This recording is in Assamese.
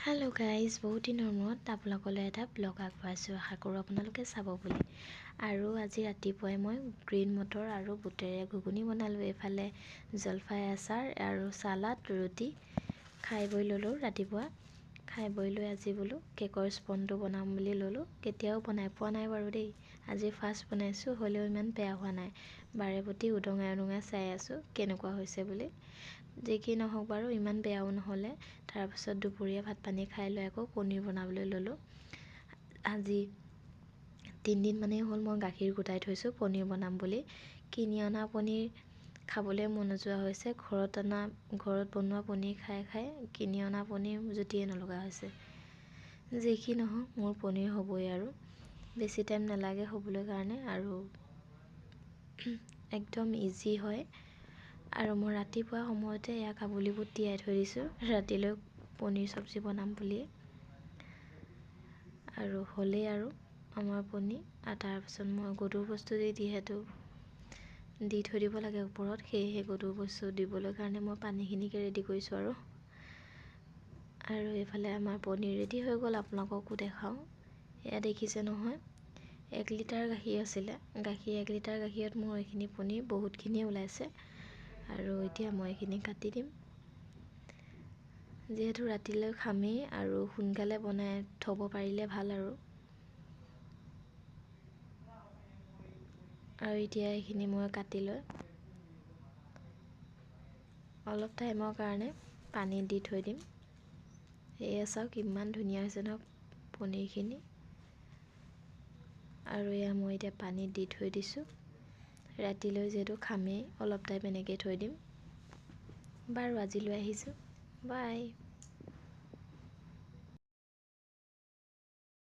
हेलो गाइज, बहुत दिনৰ মূৰত আপোনালোকলৈ এটা ব্লগ আগবঢ়াইছোঁ। আশা কৰোঁ আপোনালোকে চাব বুলি। আৰু আজি ৰাতিপুৱাই মই গ্ৰীণ মটৰ আৰু বুটেৰে ঘুগুনি বনালোঁ। এইফালে জলফাই আচাৰ আৰু চালাড ৰুটি খাই বৈ ল'লোঁ। ৰাতিপুৱা খাই বৈ লৈ আজি বোলো কেকৰ স্পনটো বনাম বুলি ল'লোঁ। কেতিয়াও বনাই পোৱা নাই বাৰু দেই, আজি ফাৰ্ষ্ট বনাইছোঁ। হ'লেও ইমান বেয়া হোৱা নাই। বাৰে প্ৰতি উদঙাই চাই আছোঁ কেনেকুৱা হৈছে বুলি। যি কি নহওক বাৰু, ইমান বেয়াও নহ'লে। তাৰপিছত দুপৰীয়া ভাত পানী খাই লৈ আকৌ পনীৰ বনাবলৈ ল'লোঁ। আজি 3 দিন মানেই হ'ল মই গাখীৰ গোটাই থৈছোঁ পনীৰ বনাম বুলি। কিনি অনা পনীৰ খাবলৈ মন নোযোৱা হৈছে। ঘৰত বনোৱা পনীৰ খাই খাই কিনি অনা পনীৰ জুতিয়ে নলগা হৈছে। যি কি নহওক, মোৰ পনীৰ হ'বই আৰু বেছি টাইম নালাগে হ'বলৈ কাৰণে, আৰু একদম ইজি হয়। আৰু মই ৰাতিপুৱা সময়তে এয়া কাবুলী বুট তিয়াই থৈ দিছোঁ ৰাতিলৈ পনীৰ চব্জি বনাম বুলি। আৰু হ'লেই আৰু আমাৰ পনীৰ। আৰু তাৰপিছত মই গধুৰ বস্তু যিহেতু দি থৈ দিব লাগে ওপৰত, সেয়েহে গধুৰ বস্তু দিবলৈ কাৰণে মই পানীখিনিকে ৰেডি কৰিছোঁ। আৰু এইফালে আমাৰ পনীৰ ৰেডি হৈ গ'ল। আপোনালোককো দেখাওঁ। এয়া দেখিছে নহয়, 1 লিটাৰ গাখীৰ আছিলে। 1 লিটাৰ গাখীৰত মোৰ এইখিনি পনীৰ বহুতখিনিয়ে ওলাইছে। আৰু এতিয়া মই এইখিনি কাটি দিম, যিহেতু ৰাতিলৈ খামেই আৰু সোনকালে বনাই থ'ব পাৰিলে ভাল। আৰু এতিয়া এইখিনি মই কাটি লৈ অলপ টাইমৰ কাৰণে পানীত দি থৈ দিম। এয়া চাওক কিমান ধুনীয়া হৈছে ন পনীৰখিনি। আৰু এয়া মই এতিয়া পানীত দি থৈ দিছোঁ। ৰাতিলৈ যিহেতু খামেই, অলপ টাইম এনেকৈ থৈ দিম। বাৰু আজিলৈ আহিছোঁ, বাই।